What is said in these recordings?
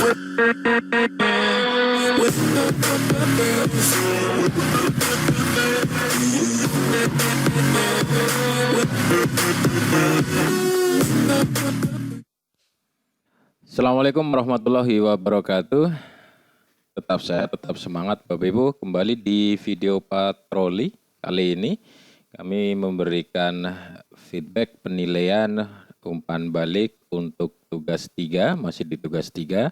Assalamualaikum warahmatullahi wabarakatuh. Tetap semangat Bapak Ibu, kembali di video patroli. Kali ini kami memberikan feedback penilaian umpan balik untuk tugas 3, masih di tugas 3.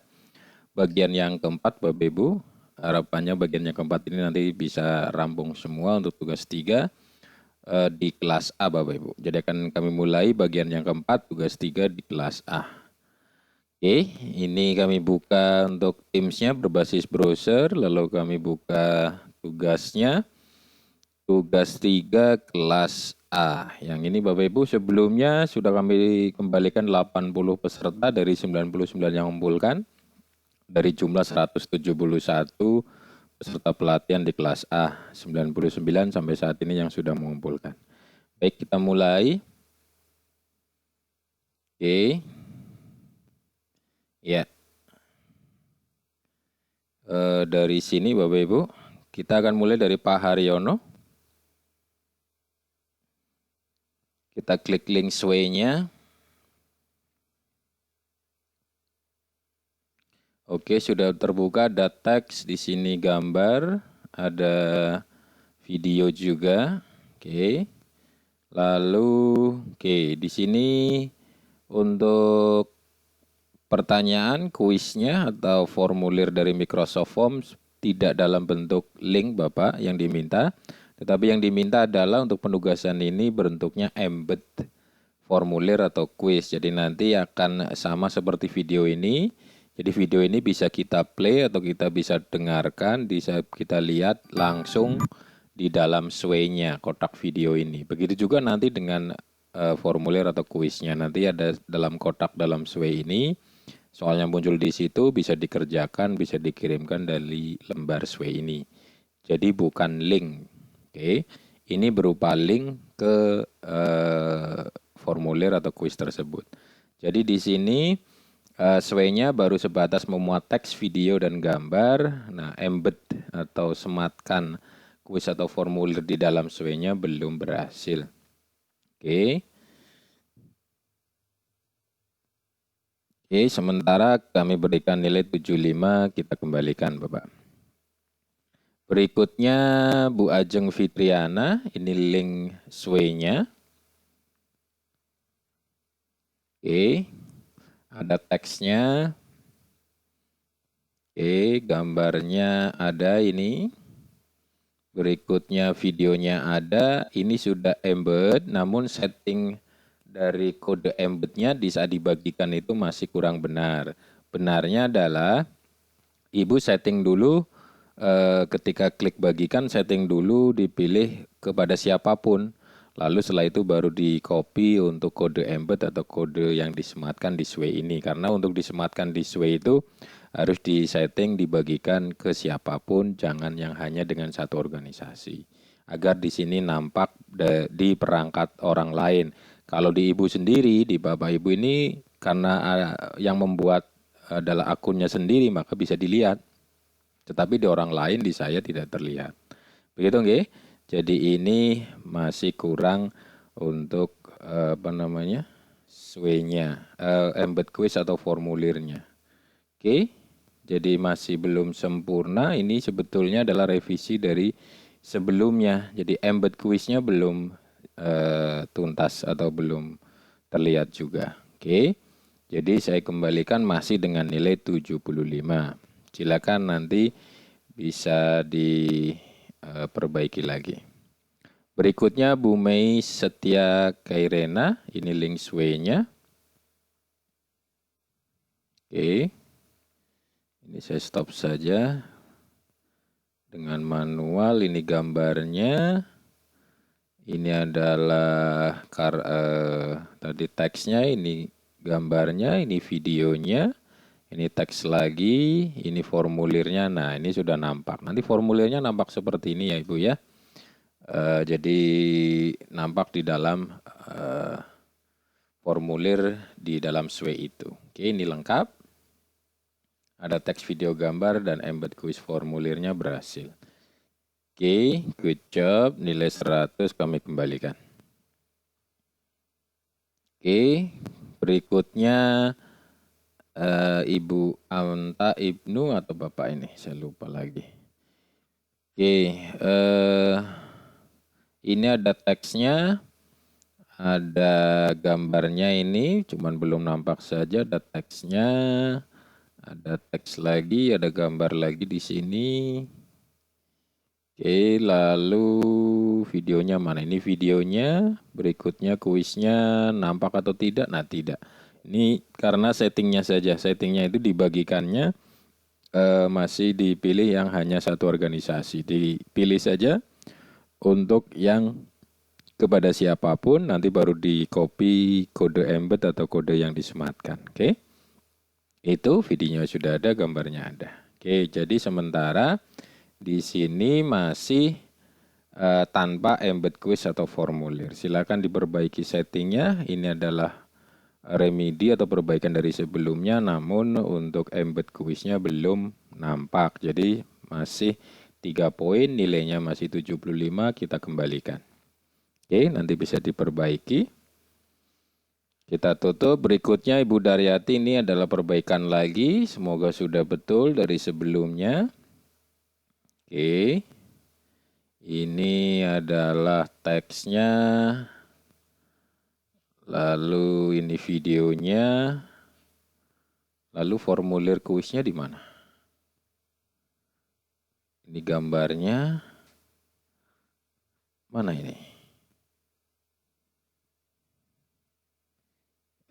Bagian yang keempat Bapak Ibu, harapannya bagian yang keempat ini nanti bisa rampung semua untuk tugas 3 di kelas A Bapak Ibu. Jadi akan kami mulai bagian yang keempat, tugas 3 di kelas A. Oke, ini kami buka untuk Teams-nya berbasis browser, lalu kami buka tugasnya, tugas 3 kelas A. Yang ini Bapak Ibu sebelumnya sudah kami kembalikan 80 peserta dari 99 yang mengumpulkan, dari jumlah 171 peserta pelatihan di kelas A, 99 sampai saat ini yang sudah mengumpulkan. Baik, kita mulai. Oke. Ya, dari sini Bapak Ibu, kita akan mulai dari Pak Haryono. Kita klik link sway-nya. Oke, sudah terbuka, ada teks, di sini gambar, ada video juga. Oke. Lalu, di sini untuk pertanyaan, kuisnya atau formulir dari Microsoft Forms tidak dalam bentuk link Bapak yang diminta, tetapi yang diminta adalah untuk penugasan ini bentuknya embed formulir atau kuis. Jadi nanti akan sama seperti video ini. Jadi video ini bisa kita play atau kita bisa dengarkan, bisa kita lihat langsung di dalam sway-nya kotak video ini. Begitu juga nanti dengan formulir atau kuisnya. Nanti ada dalam kotak dalam sway ini. Soalnya muncul di situ bisa dikerjakan, bisa dikirimkan dari lembar sway ini. Jadi bukan link. Oke. Ini berupa link ke formulir atau kuis tersebut. Jadi di sini sway-nya baru sebatas memuat teks, video, dan gambar. Nah, embed atau sematkan kuis atau formulir di dalam sway-nya belum berhasil. Oke. Oke, sementara kami berikan nilai 75, kita kembalikan Bapak. Berikutnya Bu Ajeng Fitriana, ini link sway-nya. Oke, ada teksnya. Oke, gambarnya ada ini. Berikutnya videonya ada, ini sudah embed, namun setting dari kode embednya di saat dibagikan itu masih kurang benar. Benarnya adalah Ibu setting dulu ketika klik bagikan, setting dulu dipilih kepada siapapun. Lalu setelah itu baru di copy untuk kode embed atau kode yang disematkan di sway ini. Karena untuk disematkan di sway itu harus disetting dibagikan ke siapapun, jangan yang hanya dengan satu organisasi. Agar di sini nampak di perangkat orang lain. Kalau di Ibu sendiri, di Bapak Ibu ini karena yang membuat adalah akunnya sendiri, maka bisa dilihat. Tetapi di orang lain, di saya tidak terlihat. Begitu nggih? Jadi ini masih kurang untuk sway-nya, embed quiz atau formulirnya. Oke. Jadi masih belum sempurna. Ini sebetulnya adalah revisi dari sebelumnya. Jadi embed quiz-nya belum tuntas atau belum terlihat juga. Oke. Jadi saya kembalikan masih dengan nilai 75. Silakan nanti bisa diperbaiki lagi. Berikutnya Bu Mei Setia Kairena, ini link sway-nya. Oke. Ini saya stop saja. Dengan manual, ini gambarnya. Ini adalah tadi teksnya, ini gambarnya, ini videonya. Ini teks lagi, ini formulirnya. Nah, ini sudah nampak. Nanti formulirnya nampak seperti ini ya Ibu ya. Jadi nampak di dalam formulir di dalam sway itu. Oke, ini lengkap. Ada teks, video, gambar, dan embed quiz formulirnya berhasil. Oke, good job. Nilai 100 kami kembalikan. Oke, berikutnya Ibu Anta Ibnu atau Bapak ini, saya lupa lagi. Oke, ini ada teksnya, ada gambarnya ini, cuman belum nampak saja, ada teksnya, ada teks lagi, ada gambar lagi di sini. Oke, lalu videonya mana? Ini videonya, berikutnya kuisnya nampak atau tidak? Nah, tidak. Ini karena settingnya saja, settingnya itu dibagikannya masih dipilih yang hanya satu organisasi. Dipilih saja untuk yang kepada siapapun, nanti baru di copy kode embed atau kode yang disematkan. Oke, itu videonya sudah ada, gambarnya ada. Oke, jadi sementara di sini masih tanpa embed quiz atau formulir. Silakan diperbaiki settingnya. Ini adalah remedi atau perbaikan dari sebelumnya, namun untuk embed quiznya belum nampak. Jadi masih 3 poin, nilainya masih 75, kita kembalikan. Oke, nanti bisa diperbaiki. Kita tutup. Berikutnya Ibu Daryati, ini adalah perbaikan lagi. Semoga sudah betul dari sebelumnya. Oke. Ini adalah teksnya. Lalu ini videonya. Lalu formulir kuisnya di mana? Ini gambarnya. Mana ini?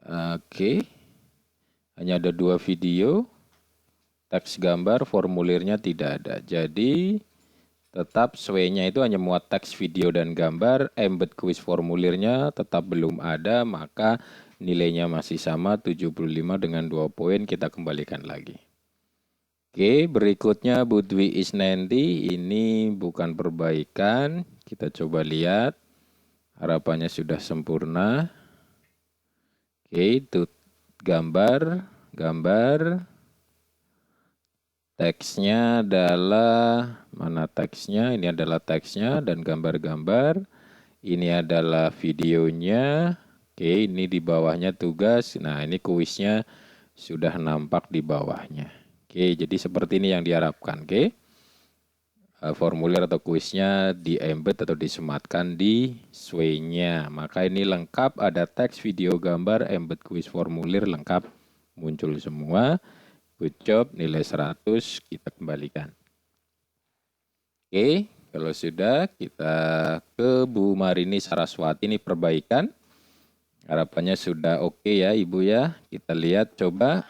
Oke. Hanya ada 2 video. Teks, gambar, formulirnya tidak ada. Jadi tetap sway-nya itu hanya muat teks, video, dan gambar. Embed quiz formulirnya tetap belum ada, maka nilainya masih sama 75 dengan 2 poin, kita kembalikan lagi. Oke, berikutnya Bu Dwi Isnanti, ini bukan perbaikan. Kita coba lihat. Harapannya sudah sempurna. Oke, itu gambar. Teksnya adalah, mana teksnya? Ini adalah teksnya dan gambar-gambar. Ini adalah videonya. Oke, ini di bawahnya tugas. Nah, ini kuisnya sudah nampak di bawahnya. Oke, jadi seperti ini yang diharapkan. Oke, formulir atau kuisnya di embed atau disematkan di sway-nya. Maka ini lengkap, ada teks, video, gambar, embed kuis formulir lengkap muncul semua. Good job, nilai 100 kita kembalikan. Oke, kalau sudah kita ke Bu Marini Saraswati, ini perbaikan. Harapannya sudah oke ya Ibu ya. Kita lihat coba.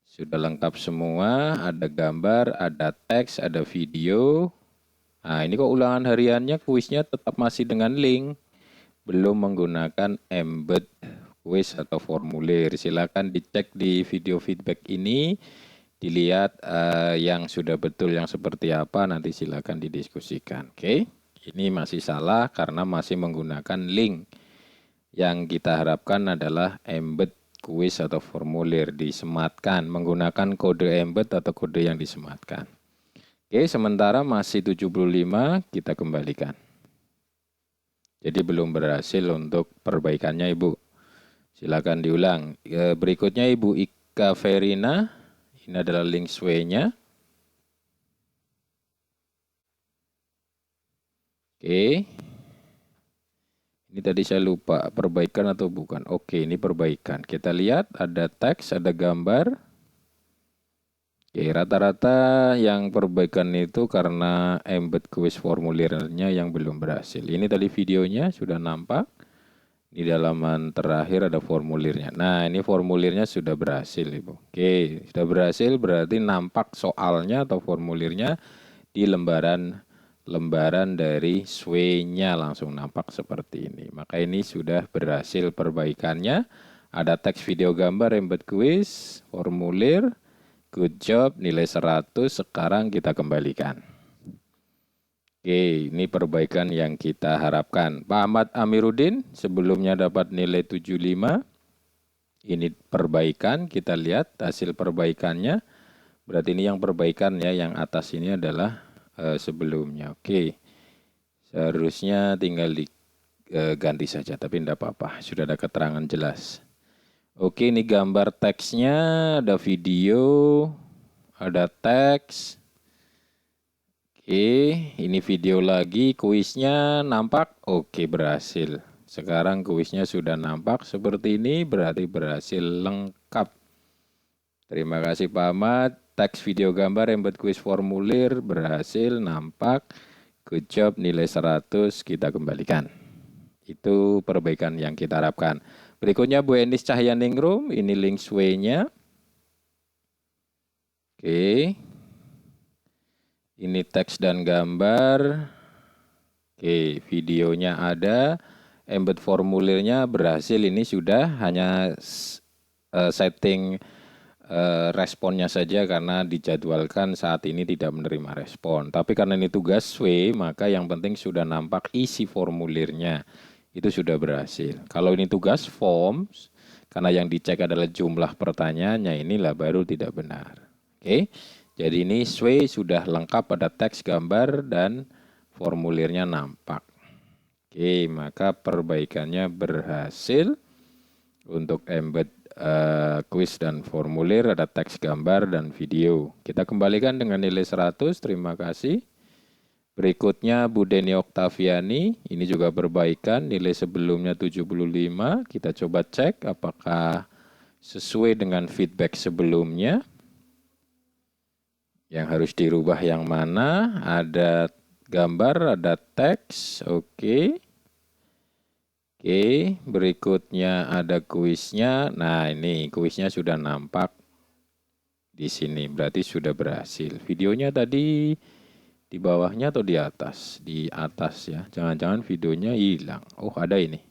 Sudah lengkap semua, ada gambar, ada teks, ada video. Nah, ini kok ulangan hariannya kuisnya tetap masih dengan link. Belum menggunakan embed quiz atau formulir. Silakan dicek di video feedback ini, dilihat yang sudah betul yang seperti apa, nanti silakan didiskusikan. Oke, ini masih salah karena masih menggunakan link. Yang kita harapkan adalah embed quiz atau formulir disematkan menggunakan kode embed atau kode yang disematkan. Oke, sementara masih 75, kita kembalikan. Jadi belum berhasil untuk perbaikannya Ibu. Silakan diulang. Berikutnya Ibu Ika Verina. Ini adalah link sway-nya. Oke. Ini tadi saya lupa, perbaikan atau bukan. Oke, ini perbaikan. Kita lihat ada teks, ada gambar. Oke, rata-rata yang perbaikan itu karena embed quiz formulirnya yang belum berhasil. Ini tadi videonya sudah nampak. Di halaman terakhir ada formulirnya. Nah, ini formulirnya sudah berhasil, Ibu. Oke, sudah berhasil berarti nampak soalnya atau formulirnya di lembaran dari sway-nya langsung nampak seperti ini. Maka ini sudah berhasil perbaikannya. Ada teks, video, gambar, embed quiz, formulir. Good job, nilai 100. Sekarang kita kembalikan. Oke, ini perbaikan yang kita harapkan. Pak Ahmad Amiruddin sebelumnya dapat nilai 75. Ini perbaikan, kita lihat hasil perbaikannya. Berarti ini yang perbaikan ya, yang atas ini adalah sebelumnya. Oke, seharusnya tinggal diganti saja, tapi tidak apa-apa, sudah ada keterangan jelas. Oke, ini gambar teksnya, ada video, ada teks. Oke, ini video lagi, kuisnya nampak. Oke, berhasil. Sekarang kuisnya sudah nampak seperti ini, berarti berhasil lengkap. Terima kasih Pak Ahmad. Teks, video, gambar, embed kuis formulir berhasil nampak. Good job, nilai 100 kita kembalikan. Itu perbaikan yang kita harapkan. Berikutnya Bu Enis Cahyaningrum, ini link sway-nya. Oke. Ini teks dan gambar. Oke, videonya ada. Embed formulirnya berhasil, ini sudah hanya setting responnya saja karena dijadwalkan saat ini tidak menerima respon. Tapi karena ini tugas sway, maka yang penting sudah nampak isi formulirnya. Itu sudah berhasil. Kalau ini tugas forms, karena yang dicek adalah jumlah pertanyaannya, inilah baru tidak benar. Oke, jadi ini sway sudah lengkap, pada teks, gambar, dan formulirnya nampak. Oke, maka perbaikannya berhasil. Untuk embed kuis dan formulir, ada teks, gambar, dan video. Kita kembalikan dengan nilai 100, terima kasih. Berikutnya Bu Deni Oktaviani, ini juga perbaikan, nilai sebelumnya 75. Kita coba cek apakah sesuai dengan feedback sebelumnya. Yang harus dirubah yang mana? Ada gambar, ada teks, oke. Oke, berikutnya ada kuisnya. Nah, ini kuisnya sudah nampak di sini, berarti sudah berhasil. Videonya tadi di bawahnya atau di atas? Di atas ya, jangan-jangan videonya hilang. Oh, ada ini.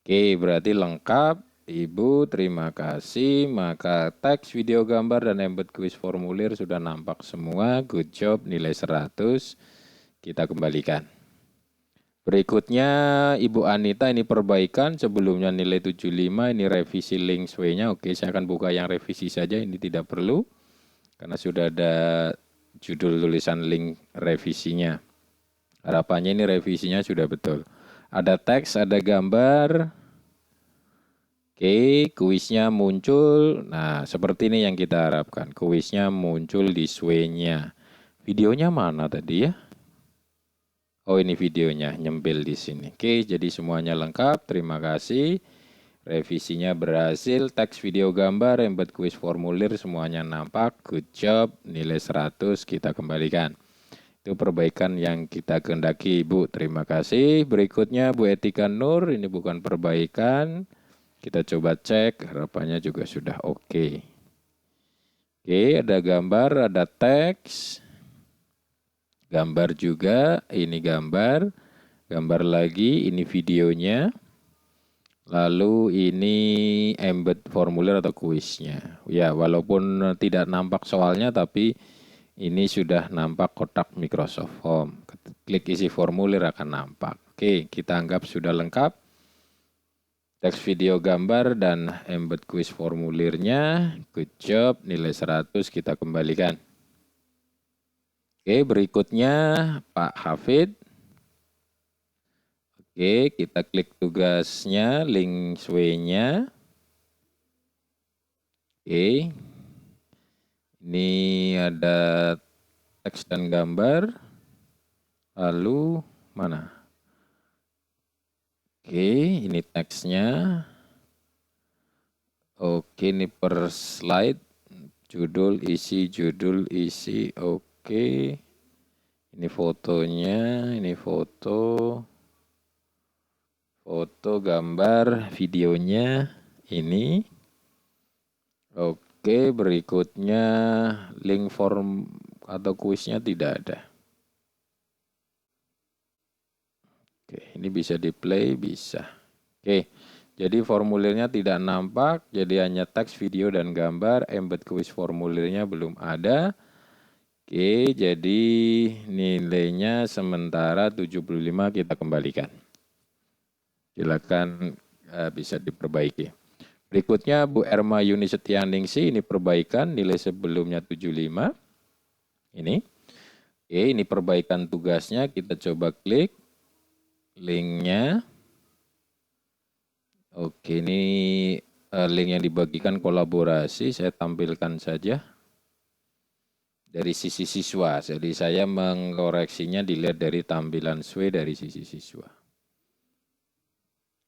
Oke, berarti lengkap. Ibu, terima kasih. Maka teks, video, gambar, dan embed kuis formulir sudah nampak semua. Good job, nilai 100. Kita kembalikan. Berikutnya Ibu Anita, ini perbaikan, sebelumnya nilai 75, ini revisi link sway-nya. Oke, saya akan buka yang revisi saja, ini tidak perlu karena sudah ada judul tulisan link revisinya. Harapannya ini revisinya sudah betul. Ada teks, ada gambar. Oke, kuisnya muncul. Nah, seperti ini yang kita harapkan. Kuisnya muncul di sway-nya. Videonya mana tadi ya? Oh, ini videonya nyempil di sini. Oke, jadi semuanya lengkap. Terima kasih. Revisinya berhasil. Teks, video, gambar, embed kuis formulir semuanya nampak. Good job. Nilai 100 kita kembalikan. Itu perbaikan yang kita kehendaki, Ibu. Terima kasih. Berikutnya Bu Etika Nur. Ini bukan perbaikan. Kita coba cek. Harapannya juga sudah oke. Oke, ada gambar, ada teks. Gambar juga, ini gambar lagi, ini videonya, lalu ini embed formulir atau kuisnya. Ya, walaupun tidak nampak soalnya, tapi ini sudah nampak kotak Microsoft Form. Klik isi formulir akan nampak. Oke, kita anggap sudah lengkap. Teks, video, gambar, dan embed kuis formulirnya. Good job, nilai 100 kita kembalikan. Oke, berikutnya Pak Hafid. Oke, kita klik tugasnya, link sway-nya. Oke, ini ada teks dan gambar. Lalu mana? Oke, ini teksnya. Oke, ini per slide. Judul, isi, oke. Oke, ini fotonya, ini foto, gambar, videonya, ini. Oke, berikutnya link form atau kuisnya tidak ada. Oke, ini bisa di play, bisa. Oke, jadi formulirnya tidak nampak, jadi hanya teks, video, dan gambar. Embed kuis formulirnya belum ada. Oke, jadi nilainya sementara 75 kita kembalikan. Silakan bisa diperbaiki. Berikutnya Bu Erma Yuni Setianingsi, ini perbaikan, nilai sebelumnya 75. Ini. Oke, ini perbaikan tugasnya, kita coba klik linknya. Oke, ini link yang dibagikan kolaborasi, saya tampilkan saja dari sisi siswa. Jadi saya mengkoreksinya dilihat dari tampilan SWE dari sisi siswa.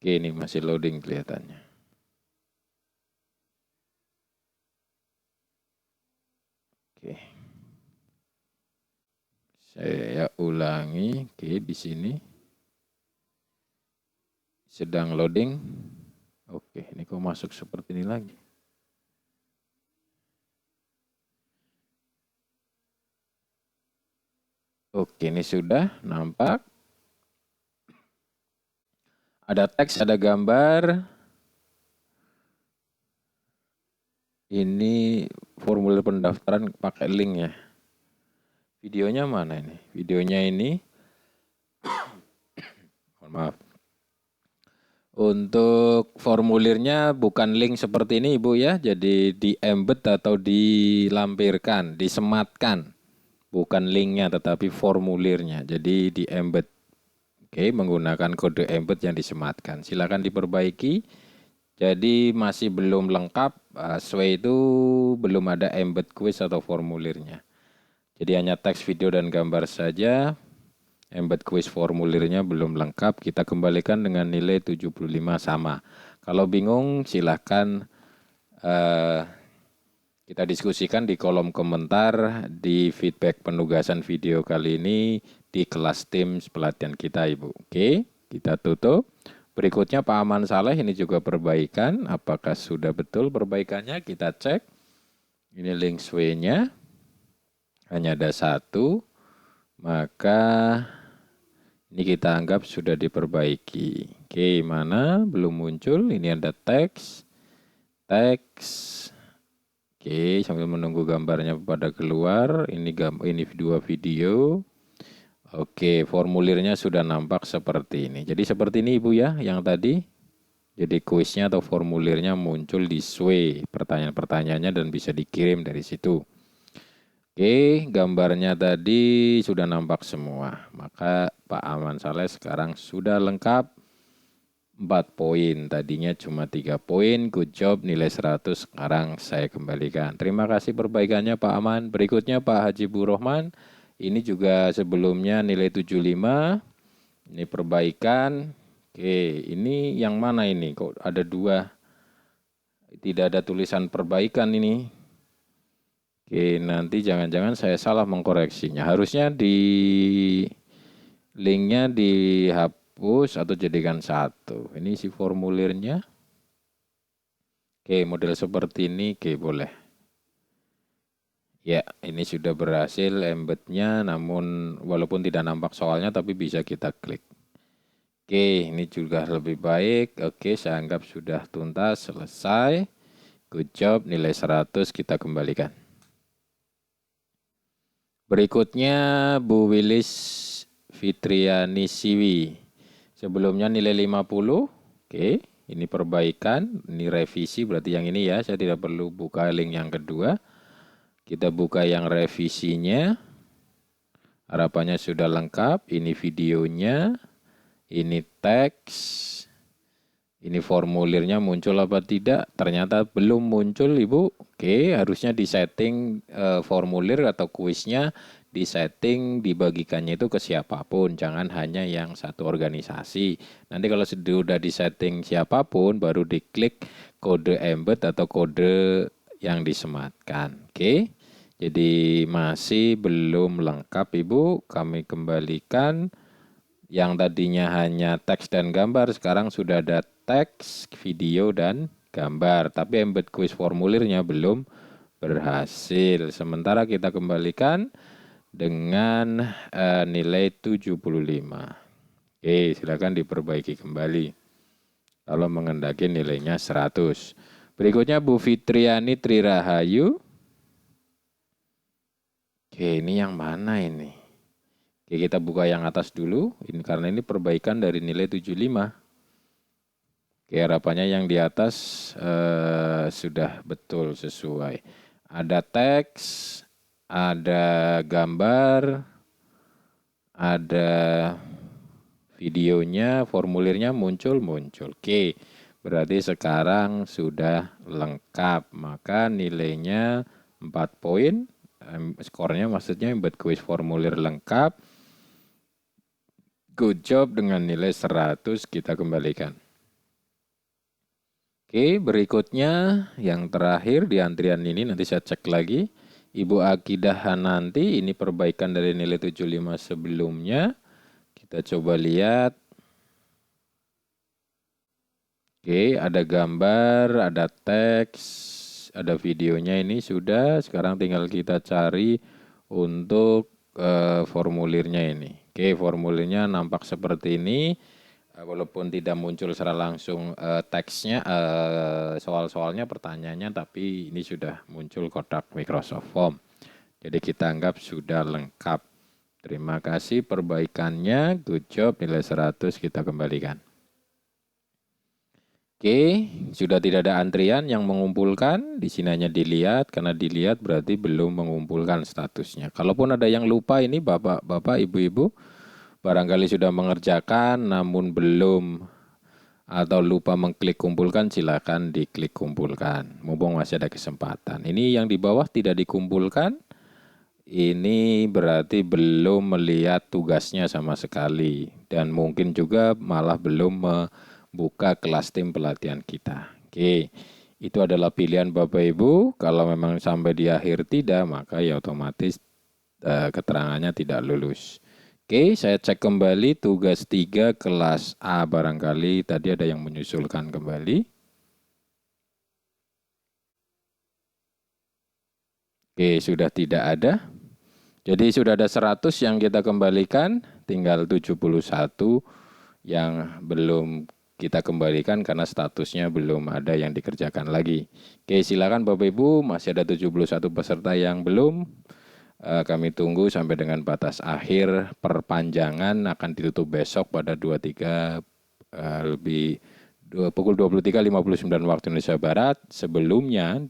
Oke, ini masih loading kelihatannya. Oke. Saya ulangi, oke di sini. Sedang loading. Oke, ini kok masuk seperti ini lagi. Oke, ini sudah nampak. Ada teks, ada gambar. Ini formulir pendaftaran pakai link ya. Videonya mana ini? Videonya ini, mohon maaf. Untuk formulirnya bukan link seperti ini Ibu ya, jadi di embed atau dilampirkan, disematkan. Bukan linknya tetapi formulirnya, jadi di embed. Oke, menggunakan kode embed yang disematkan. Silakan diperbaiki. Jadi masih belum lengkap, SWE itu belum ada embed quiz atau formulirnya. Jadi hanya teks, video, dan gambar saja. Embed quiz formulirnya belum lengkap, kita kembalikan dengan nilai 75 sama. Kalau bingung silahkan kita diskusikan di kolom komentar di feedback penugasan video kali ini di kelas Teams pelatihan kita Ibu. Oke, kita tutup. Berikutnya Pak Aman Saleh ini juga perbaikan. Apakah sudah betul perbaikannya? Kita cek. Ini link SWE-nya. Hanya ada satu. Maka ini kita anggap sudah diperbaiki. Oke, mana? Belum muncul. Ini ada teks. Teks. Oke, sambil menunggu gambarnya pada keluar. Ini dua video. Oke, formulirnya sudah nampak seperti ini. Jadi seperti ini Ibu ya, yang tadi. Jadi kuisnya atau formulirnya muncul di SWE, pertanyaan-pertanyaannya dan bisa dikirim dari situ. Oke, gambarnya tadi sudah nampak semua. Maka Pak Aman Saleh sekarang sudah lengkap 4 poin. Tadinya cuma 3 poin, good job, nilai 100. Sekarang saya kembalikan. Terima kasih perbaikannya Pak Aman. Berikutnya Pak Haji Burohman. Ini juga sebelumnya nilai 75, ini perbaikan. Oke, ini yang mana ini? Kok ada 2? Tidak ada tulisan perbaikan ini. Oke, nanti jangan-jangan saya salah mengkoreksinya. Harusnya di linknya dihapus atau jadikan 1. Ini isi formulirnya. Oke, model seperti ini, oke boleh. Ya, ini sudah berhasil embednya, namun walaupun tidak nampak soalnya, tapi bisa kita klik. Oke, ini juga lebih baik. Oke, saya anggap sudah tuntas, selesai. Good job, nilai 100 kita kembalikan. Berikutnya Bu Wilis Fitriani Siwi. Sebelumnya nilai 50. Oke, ini perbaikan, ini revisi, berarti yang ini ya, saya tidak perlu buka link yang kedua. Kita buka yang revisinya. Harapannya sudah lengkap. Ini videonya. Ini teks. Ini formulirnya muncul apa tidak? Ternyata belum muncul Ibu. Oke, harusnya disetting formulir atau kuisnya, disetting dibagikannya itu ke siapapun. Jangan hanya yang satu organisasi. Nanti kalau sudah disetting siapapun, baru diklik kode embed atau kode yang disematkan. Oke. Jadi masih belum lengkap Ibu, kami kembalikan. Yang tadinya hanya teks dan gambar, sekarang sudah ada teks, video, dan gambar. Tapi embed quiz formulirnya belum berhasil. Sementara kita kembalikan dengan nilai 75. Oke, silakan diperbaiki kembali. Kalau mengendaki nilainya 100. Berikutnya Bu Fitriani Trirahayu. Oke, ini yang mana ini? Oke, kita buka yang atas dulu. Ini karena ini perbaikan dari nilai 75. Oke, Oke, harapannya yang di atas sudah betul sesuai. Ada teks, ada gambar, ada videonya, formulirnya muncul. Oke, berarti sekarang sudah lengkap. Maka nilainya 4 poin. Skornya maksudnya buat kuis formulir lengkap. Good job dengan nilai 100 kita kembalikan. Oke, berikutnya yang terakhir di antrian ini nanti saya cek lagi. Ibu Akidah Hananti, ini perbaikan dari nilai 75 sebelumnya. Kita coba lihat. Oke, ada gambar, ada teks, ada videonya ini sudah. Sekarang tinggal kita cari untuk formulirnya ini. Oke, formulirnya nampak seperti ini. Walaupun tidak muncul secara langsung teksnya, soal-soalnya, pertanyaannya, tapi ini sudah muncul kotak Microsoft Form. Jadi kita anggap sudah lengkap. Terima kasih perbaikannya, good job, nilai 100 kita kembalikan. Oke, sudah tidak ada antrian yang mengumpulkan, di sini hanya dilihat, karena dilihat berarti belum mengumpulkan statusnya. Kalaupun ada yang lupa ini bapak-bapak, ibu-ibu, barangkali sudah mengerjakan namun belum atau lupa mengklik kumpulkan, silakan diklik kumpulkan. Mumpung masih ada kesempatan. Ini yang di bawah tidak dikumpulkan, ini berarti belum melihat tugasnya sama sekali. Dan mungkin juga malah belum membuka kelas tim pelatihan kita. Oke, itu adalah pilihan Bapak Ibu. Kalau memang sampai di akhir tidak, maka ya otomatis keterangannya tidak lulus. Oke, saya cek kembali tugas 3 kelas A, barangkali tadi ada yang menyusulkan kembali. Oke, sudah tidak ada. Jadi sudah ada 100 yang kita kembalikan, tinggal 71 yang belum kita kembalikan karena statusnya belum ada yang dikerjakan lagi. Oke, silakan Bapak Ibu, masih ada 71 peserta yang belum. Kami tunggu sampai dengan batas akhir perpanjangan akan ditutup besok pada 23 pukul 23.59 waktu Indonesia Barat. Sebelumnya,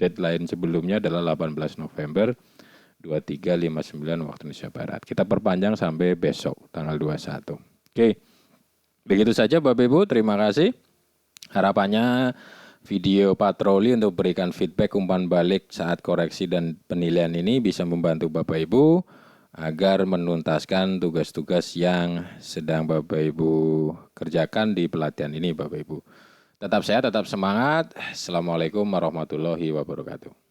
deadline sebelumnya adalah 18 November 23.59 waktu Indonesia Barat. Kita perpanjang sampai besok tanggal 21. Oke, begitu saja Bapak Ibu, terima kasih. Harapannya video patroli untuk berikan feedback umpan balik saat koreksi dan penilaian ini bisa membantu Bapak Ibu agar menuntaskan tugas-tugas yang sedang Bapak Ibu kerjakan di pelatihan ini Bapak Ibu. Tetap sehat, tetap semangat. Assalamualaikum warahmatullahi wabarakatuh.